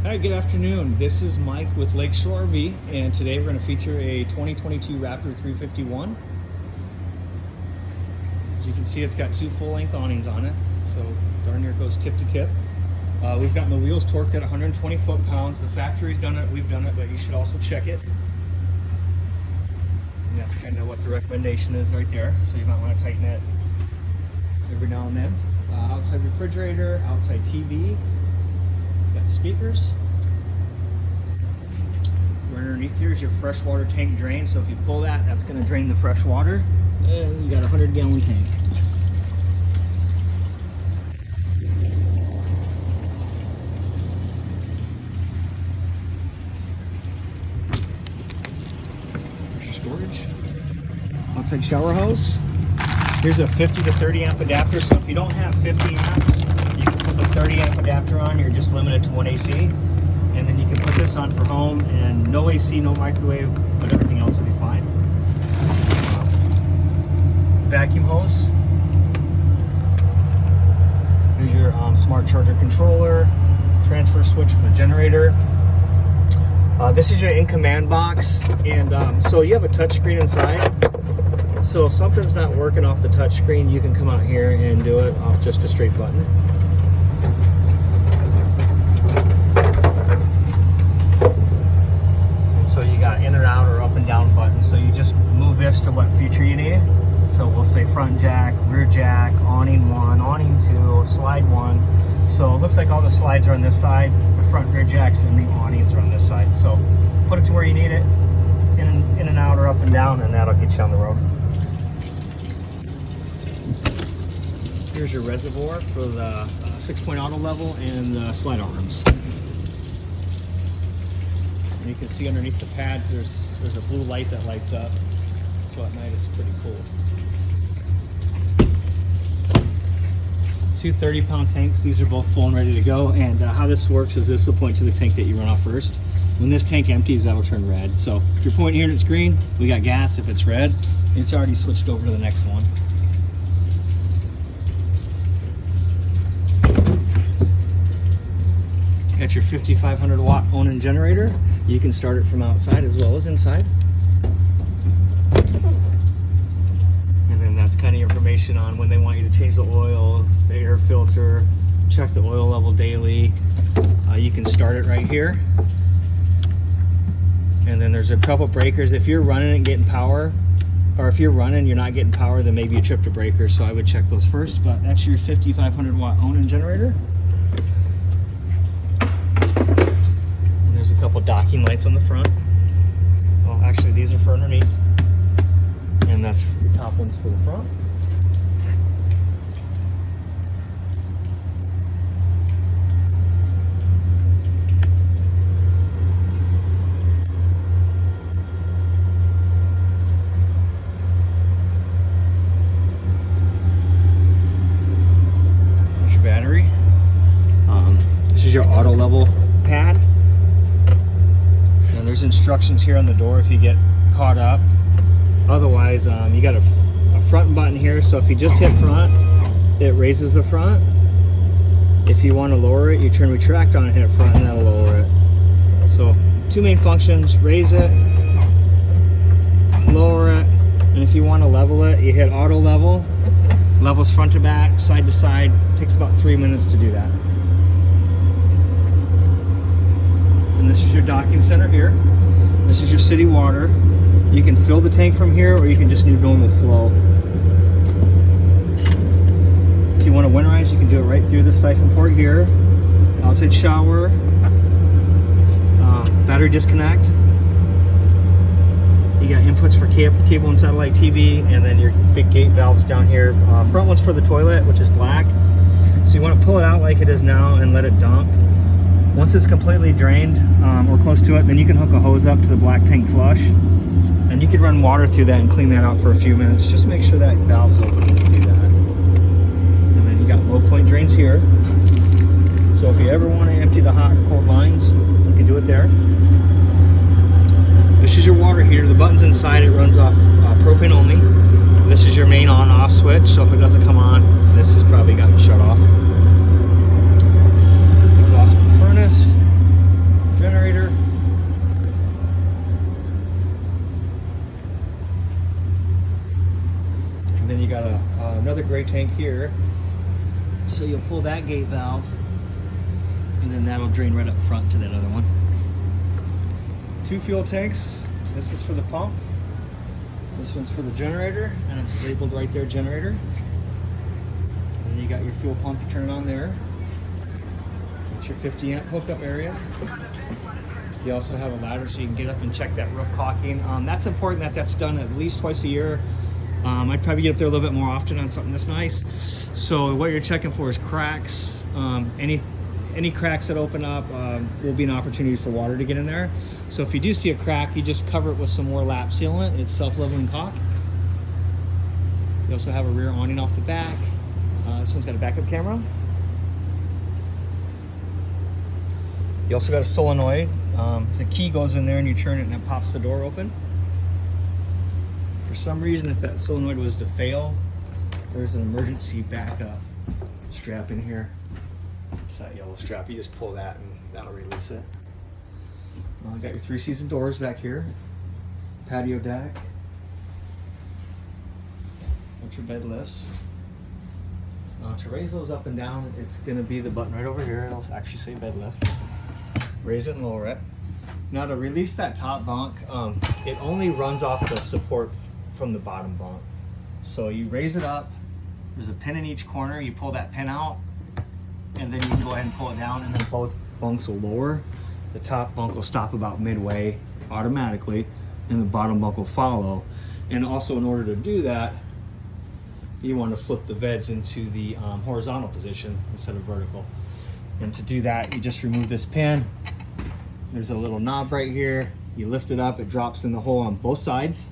Hi, good afternoon. This is Mike with Lakeshore RV, and today we're going to feature a 2022 Raptor 351. As you can see, it's got two full-length awnings on it, so darn near goes tip to tip. We've gotten the wheels torqued at 120 foot-pounds. The factory's done it, we've done it, but you should also check it. And that's kind of what the recommendation is right there, so you might want to tighten it every now and then. Outside refrigerator, outside TV. Got speakers. Right underneath here is your freshwater tank drain. So if you pull that, that's going to drain the fresh water. And you got a 100-gallon tank. There's your storage. Outside shower hose. Here's a 50 to 30 amp adapter. So if you don't have 50 amps, you can put the 30 amp adapter on. You're just limited to one AC. And then you can put this on for home, and no AC, no microwave, but everything else will be fine. Vacuum hose. Here's your smart charger controller, transfer switch for the generator. This is your in-command box, and so you have a touch screen inside. So if something's not working off the touch screen, you can come out here and do it off just a straight button. So you got in or out or up and down buttons. So you just move this to what feature you need. So we'll say front jack, rear jack, awning 1, awning 2, slide 1. So it looks like all the slides are on this side, the front rear jacks and the awnings are on this side. So put it to where you need it, in and out or up and down, and that'll get you on the road. Here's your reservoir for the 6-point auto level and the slide arms. You can see underneath the pads there's a blue light that lights up, so at night it's pretty cool. Two 30-pound tanks. These are both full and ready to go, and how this works is this will point to the tank that you run off first. When this tank empties, that'll turn red. So if you're pointing here and it's green, we got gas. If it's red, it's already switched over to the next one. Got your 5,500 watt Onan generator. You can start it from outside as well as inside. And then that's kind of information on when they want you to change the oil, the air filter, check the oil level daily. You can start it right here. And then there's a couple breakers. If you're running and getting power, or if you're running, you're not getting power, then maybe you tripped a breaker. So I would check those first, but that's your 5,500 watt Onan generator. A couple docking lights on the front. Well, actually these are for underneath, and that's the top ones for the front. There's your battery. This is your auto level pad. And there's instructions here on the door if you get caught up. Otherwise, you got a front button here, so if you just hit front, it raises the front. If you want to lower it, you turn retract on and hit front, and that'll lower it. So two main functions: raise it, lower it, and if you want to level it, you hit auto level. Levels front to back, side to side. It takes about 3 minutes to do that. And this is your docking center here. This is your city water. You can fill the tank from here, or you can just do normal flow. If you want to winterize, you can do it right through this siphon port here. Outside shower, battery disconnect. You got inputs for cable and satellite TV, and then your big gate valves down here. Front one's for the toilet, which is black. So you want to pull it out like it is now and let it dump. Once it's completely drained or close to it, then you can hook a hose up to the black tank flush, and you could run water through that and clean that out for a few minutes. Just make sure that valve's open when you do that. And then you got low point drains here. So if you ever want to empty the hot or cold lines, you can do it there. This is your water heater. The button's inside. It runs off propane only. This is your main on-off switch. So if it doesn't come on, this has probably gotten shut off. Exhaust from the furnace. here. So you'll pull that gate valve, and then that'll drain right up front to that other one. 2 fuel tanks. This is for the pump. This one's for the generator, and it's labeled right there, generator. And then you got your fuel pump, you turn it on there. That's your 50 amp hookup area. You also have a ladder so you can get up and check that roof caulking. That's important that that's done at least twice a year. I'd probably get up there a little bit more often on something this nice. So what you're checking for is cracks. Any cracks that open up will be an opportunity for water to get in there. So if you do see a crack, you just cover it with some more lap sealant. It's self-leveling caulk. You also have a rear awning off the back. This one's got a backup camera. You also got a solenoid. The key goes in there and you turn it and it pops the door open. For some reason, if that solenoid was to fail, there's an emergency backup strap in here. It's that yellow strap. You just pull that and that'll release it. Got your 3-season doors back here. Patio deck. Bunch of bed lifts. To raise those up and down, it's going to be the button right over here. It'll actually say bed lift. Raise it and lower it. Now to release that top bunk, it only runs off the support from the bottom bunk. So you raise it up, there's a pin in each corner, you pull that pin out, and then you can go ahead and pull it down, and then both bunks will lower. The top bunk will stop about midway automatically, and the bottom bunk will follow. And also, in order to do that, you want to flip the beds into the horizontal position instead of vertical. And to do that, you just remove this pin. There's a little knob right here. You lift it up, it drops in the hole on both sides.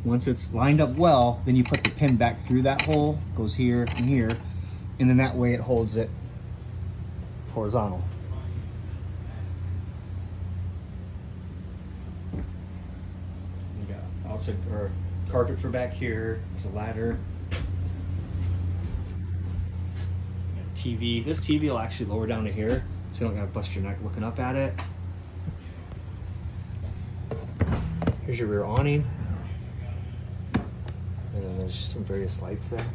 Once it's lined up well, then you put the pin back through that hole, goes here and here, and then that way it holds it horizontal. You got outside or carpet for back here. There's a ladder. TV. This TV will actually lower down to here, so you don't gotta bust your neck looking up at it. Here's your rear awning. And then there's some various lights there.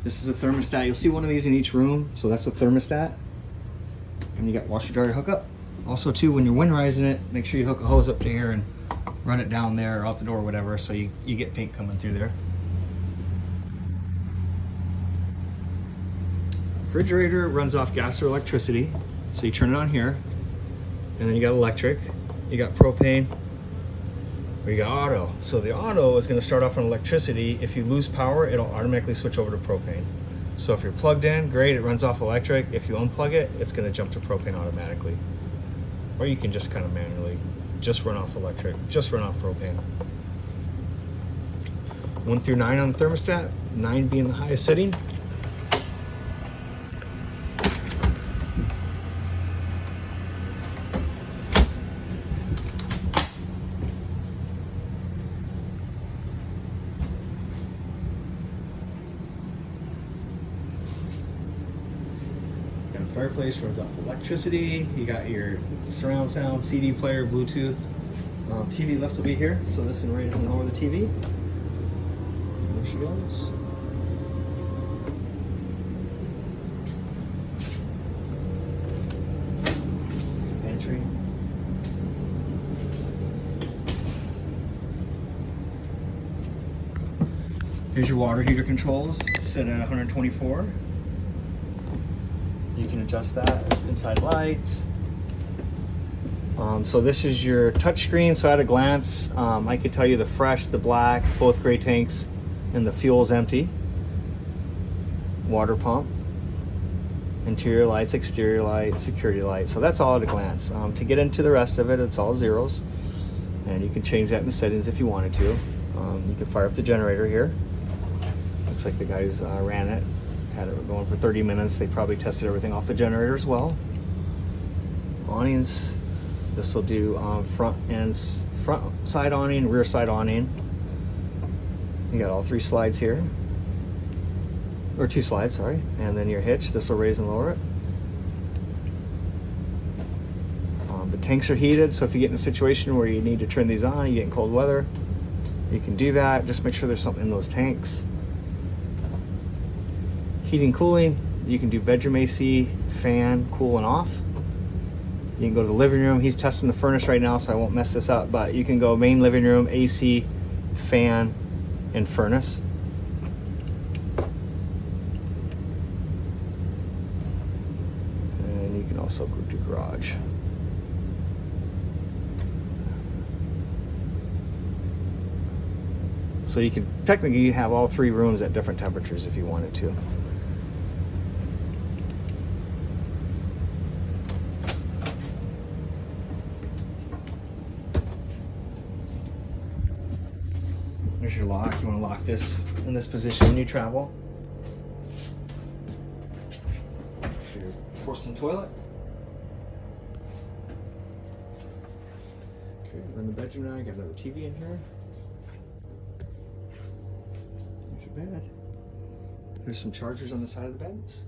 This is a thermostat. You'll see one of these in each room, so that's a thermostat. And you got washer dryer hookup. Also too, when you're winterizing it, make sure you hook a hose up to here and run it down there or out the door or whatever, so you get paint coming through there. Refrigerator runs off gas or electricity, so you turn it on here, and then you got electric, you got propane, or you got auto. So the auto is going to start off on electricity. If you lose power, it'll automatically switch over to propane. So if you're plugged in, great, it runs off electric. If you unplug it, it's going to jump to propane automatically. Or you can just kind of manually just run off electric, just run off propane. 1 through 9 on the thermostat, 9 being the highest setting. Fireplace runs off electricity. You got your surround sound, CD player, Bluetooth. TV lift will be here, so this one raises and lower the TV. There she goes. Pantry. Here's your water heater controls, set at 124. You can adjust that. There's inside lights. So this is your touch screen. So at a glance, I could tell you the fresh, the black, both gray tanks, and the fuel's empty. Water pump, interior lights, exterior lights, security lights. So that's all at a glance. To get into the rest of it, it's all zeros. And you can change that in the settings if you wanted to. You can fire up the generator here. Looks like the guys ran it. Had it going for 30 minutes. They probably tested everything off the generator as well. Awnings. This will do front side awning, rear side awning. You got all 3 slides here, or 2 slides, sorry. And then your hitch. This will raise and lower it. The tanks are heated, so if you get in a situation where you need to turn these on, you get in cold weather, you can do that. Just make sure there's something in those tanks. Heating, cooling, you can do bedroom AC, fan, cool and off. You can go to the living room. He's testing the furnace right now, so I won't mess this up, but you can go main living room, AC, fan, and furnace. And you can also go to garage. So you can technically have all 3 rooms at different temperatures if you wanted to. There's your lock. You want to lock this in this position when you travel. There's your porcelain toilet. Okay, we're in the bedroom now. You got another TV in here. There's your bed. There's some chargers on the side of the beds.